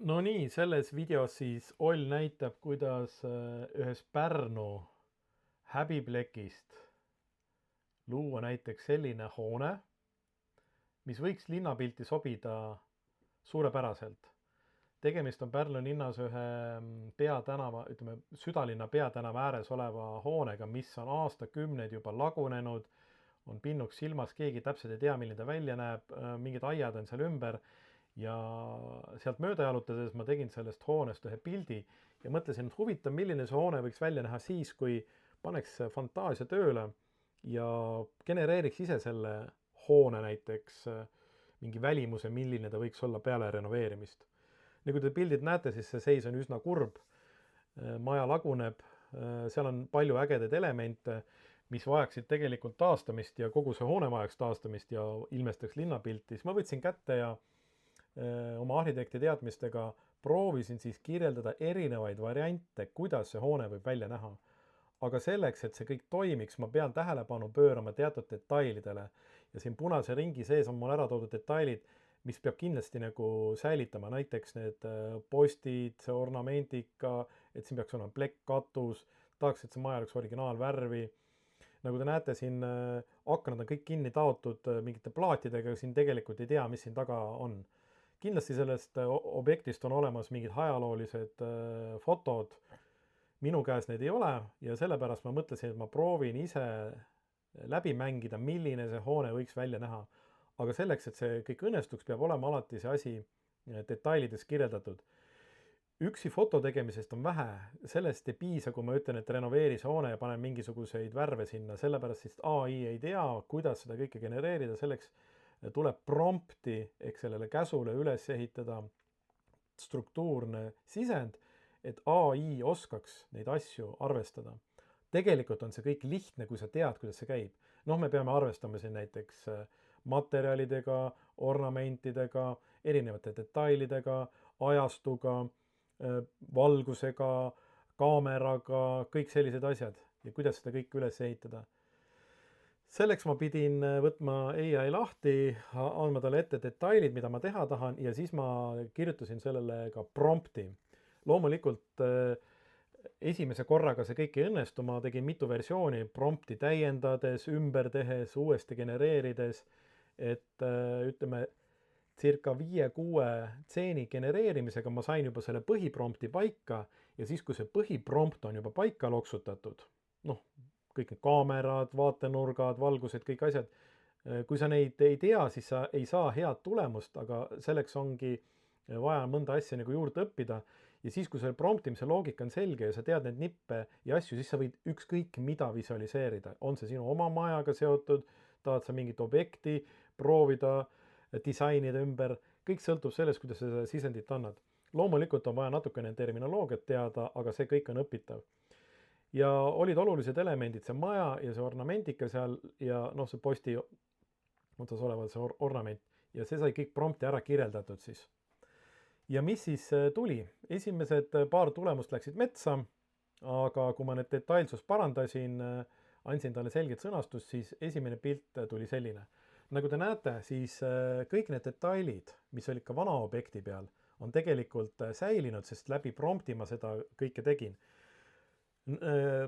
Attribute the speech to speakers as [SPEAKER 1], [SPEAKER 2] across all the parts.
[SPEAKER 1] No nii, selles videos siis Oll näitab, kuidas ühes Pärnu häbiplekist luua näiteks selline hoone, mis võiks linnapilti sobida suurepäraselt. Tegemist on Pärnu linnas ühe peatänava, ütleme südalinna peatänava ääres oleva hoonega, mis on aastakümneid juba lagunenud, on pinnuks silmas, keegi täpselt ei tea, milline ta välja näeb, mingid aiad on seal ümber ja sealt mööda jalutades ma tegin sellest hoonest ühe pildi ja mõtlesin, et huvitav, milline see hoone võiks välja näha siis, kui paneks fantaasia tööle ja genereeriks ise selle hoone näiteks mingi välimuse, milline ta võiks olla peale renoveerimist. Nagu te pildid näete, siis see seis on üsna kurb. Maja laguneb, seal on palju ägedaid elemente, mis vajaksid tegelikult taastamist ja kogu see hoone vajaks taastamist ja ilmestaks linnapilti. Siis ma võtsin kätte ja oma arhitekti teadmistega proovisin siis kirjeldada erinevaid variante, kuidas see hoone võib välja näha. Aga selleks, et see kõik toimiks, ma pean tähelepanu pöörama teatud detailidele. Ja siin punase ringi sees on mul ära toodud detailid, mis peab kindlasti nagu säilitama. Näiteks need postid, see ornamentika, et siin peaks olema plekkkatus, tahaks, et see maja oleks originaalvärvi. Nagu te näete, siin aknad on kõik kinni taotud mingite plaatidega, siin tegelikult ei tea, mis siin taga on. Kindlasti sellest objektist on olemas mingid ajaloolised fotod. Minu käes need ei ole ja sellepärast ma mõtlesin, et ma proovin ise läbi mängida, milline see hoone võiks välja näha. Aga selleks, et see kõik õnnestuks, peab olema alati see asi detailides kirjeldatud. Üksi foto tegemisest on vähe, sellest ei piisa, kui ma ütlen, et renoveeri see hoone ja panen mingisuguseid värve sinna, sellepärast siis AI ei tea, kuidas seda kõike genereerida, selleks tuleb prompti ehk sellele käsule üles ehitada struktuurne sisend, et AI oskaks neid asju arvestada. Tegelikult on see kõik lihtne, kui sa tead, kuidas see käib. Noh, me peame arvestama siin näiteks materjalidega, ornamentidega, erinevate detailidega, ajastuga, valgusega, kaameraga, kõik sellised asjad ja kuidas seda kõike üles ehitada. Selleks ma pidin võtma AI lahti, andma talle ette detailid, mida ma teha tahan ja siis ma kirjutasin sellele ka prompti. Loomulikult esimese korraga see kõik ei õnnestu, ma tegin mitu versiooni prompti täiendades, ümber tehes, uuesti genereerides, et ütleme circa 5-6 stseeni genereerimisega ma sain juba selle põhiprompti paika ja siis, kui see põhiprompt on juba paika loksutatud, noh, kõik need kaamerad, vaatenurgad, valgused, kõik asjad, kui sa neid ei tea, siis sa ei saa head tulemust, aga selleks ongi vaja mõnda asja nagu juurde õppida ja siis, kui selle promptimise loogika on selge ja sa tead neid nippe ja asju, siis sa võid ükskõik mida visualiseerida. On see sinu oma majaga seotud, tahad sa mingit objekti proovida, disainida ümber, kõik sõltub sellest, kuidas sa seda sisendit annad. Loomulikult on vaja natukene terminoloogiat teada, aga see kõik on õpitav. Ja olid olulised elemendid, see maja ja see ornamentika seal ja noh, see posti otsas oleval see ornament ja see sai kõik prompti ära kirjeldatud siis. Ja mis siis tuli? Esimesed paar tulemust läksid metsa, aga kui ma need detailsust parandasin, andsin talle selget sõnastust, siis esimene pilt tuli selline. Nagu te näete, siis kõik need detailid, mis olid ka vana objekti peal, on tegelikult säilinud, sest läbi prompti ma seda kõike tegin.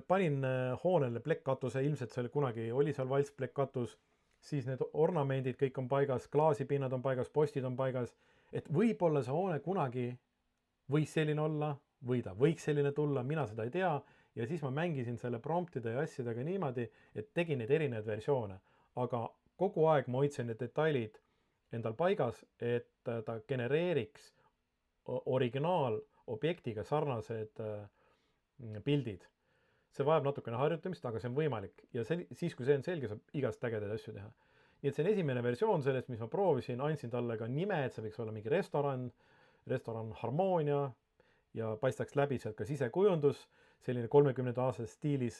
[SPEAKER 1] Panin hoonele plekkatuse, ilmselt seal kunagi oli seal valsplekkatus, siis need ornamendid kõik on paigas, klaasipinnad on paigas, postid on paigas, et võib-olla see hoone kunagi võis selline olla või ta võiks selline tulla, mina seda ei tea ja siis ma mängisin selle promptide ja asjadega niimoodi, et tegin neid erinevaid versioone, aga kogu aeg ma hoidsin need detailid endal paigas, et ta genereeriks originaalobjektiga sarnased pildid. See vajab natukene harjutamist, aga see on võimalik ja siis, kui see on selge, saab igast ägedaid asju teha. Nii et see on esimene versioon sellest, mis ma proovisin, andsin talle ka nime, et see võiks olla mingi restoran Harmoonia ja paistaks läbi sealt ka sisekujundus, selline 30-aastase stiilis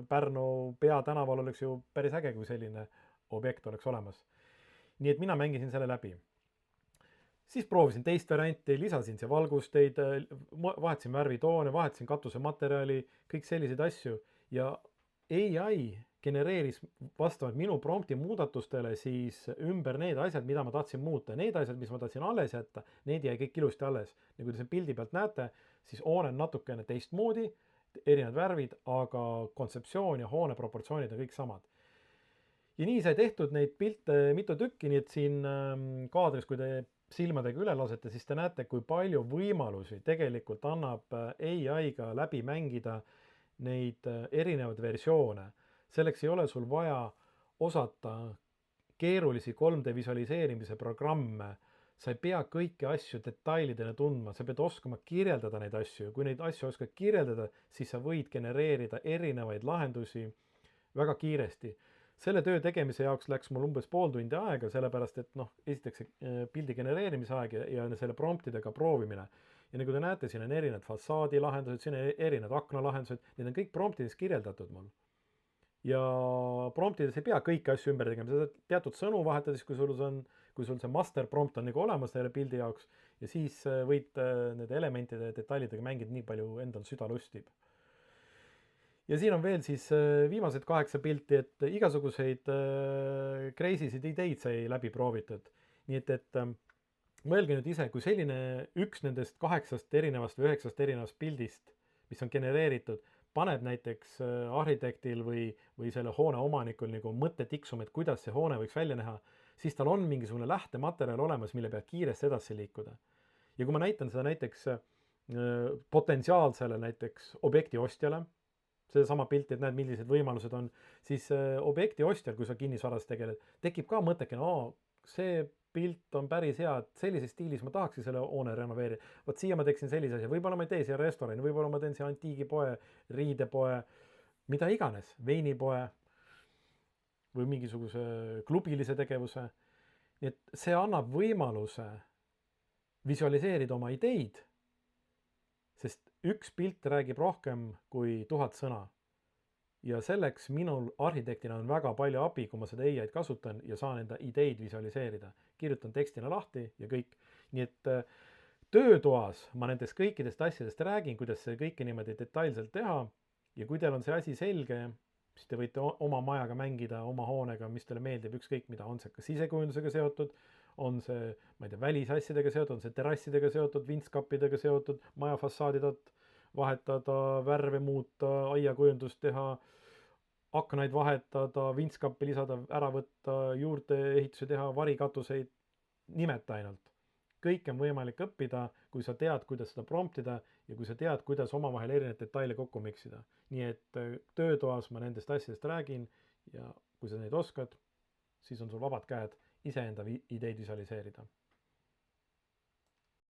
[SPEAKER 1] Pärnu peatänaval oleks ju päris äge, kui selline objekt oleks olemas. Nii et mina mängisin selle läbi. Siis proovisin teist varianti, lisasin see valgusteid, vahetasin värvitoone, vahetasin katusematerjali, kõik selliseid asju ja AI genereeris vastavalt minu prompti muudatustele siis ümber need asjad, mida ma tahtsin muuta. Need asjad, mis ma tahtsin alles jätta, need jäi kõik ilusti alles. Ja kui te siin pildi pealt näete, siis hoone on natukene teistmoodi, erinevad värvid, aga kontseptsioon ja hoone proportsioonid on kõik samad. Ja nii sai tehtud neid pilte mitu tükki, nii et siin kaadris, kui te silmadega üle lasete, siis te näete, kui palju võimalusi tegelikult annab AI-ga läbi mängida neid erinevaid versioone. Selleks ei ole sul vaja osata keerulisi 3D visualiseerimise programme. Sa ei pea kõiki asju detailidena tundma, sa pead oskama kirjeldada neid asju. Kui neid asju oskad kirjeldada, siis sa võid genereerida erinevaid lahendusi väga kiiresti. Selle töö tegemise jaoks läks mul umbes pool tundi aega, sellepärast et esiteks pildi genereerimise aeg ja selle promptidega proovimine. Ja nagu te näete, siin on erinevad fassaadi lahendused, siin on erinevad akna lahendused, need on kõik promptides kirjeldatud mul. Ja promptides ei pea kõiki asju ümber tegema, sa saad teatud sõnu vahetada, kui sul see master prompt on nagu olemas selle pildi jaoks ja siis võid nende elementide ja detailidega mängida nii palju endal süda lustib. Ja siin on veel siis viimased 8 pilti, et igasuguseid crazy'sid ideid sai läbi proovitud. Nii et mõelge nüüd ise, kui selline üks nendest 8 erinevast või 9 erinevast pildist, mis on genereeritud, paneb näiteks arhitektil või selle hoone omanikul nagu mõtte tiksuma, et kuidas see hoone võiks välja näha, siis tal on mingisugune lähtematerjal olemas, mille pealt kiiresti edasi liikuda. Ja kui ma näitan seda näiteks potentsiaalsele näiteks objekti ostjale, sedasama pilti, et näed, millised võimalused on, siis objekti ostjal, kui sa kinnisvaras tegeled, tekib ka mõttekene, see pilt on päris hea, et sellises stiilis ma tahaksin selle hoone renoveerida. Vot siia ma teeksin sellise asja, võib-olla ma ei tee siia restorani, võib-olla ma teen siia antiigipoe, riidepoe, mida iganes, veinipoe või mingisuguse klubilise tegevuse. Nii et see annab võimaluse visualiseerida oma ideid, sest üks pilt räägib rohkem kui 1000 sõna. Ja selleks minul arhitektina on väga palju abi, kui ma seda AI-d kasutan ja saan enda ideid visualiseerida. Kirjutan tekstina lahti ja kõik. Nii et töötoas ma nendest kõikidest asjadest räägin, kuidas see kõike niimoodi detailselt teha. Ja kui teil on see asi selge, siis te võite oma majaga mängida, oma hoonega, mis teile meeldib, ükskõik mida, on see ka sisekujundusega seotud, on see, ma ei tea, välisasjadega seotud, on see terrassidega seotud, vintskappidega seotud, maja fassaadidelt vahetada, värve muuta, aiakujundust teha, aknaid vahetada, vintskappi lisada, ära võtta, juurde ehituse teha, varikatuseid, nimeta ainult. Kõik on võimalik õppida, kui sa tead, kuidas seda promptida ja kui sa tead, kuidas omavahel erinevaid detaile kokku miksida. Nii et töötoas ma nendest asjadest räägin ja kui sa neid oskad, siis on sul vabad käed iseenda ideid visualiseerida.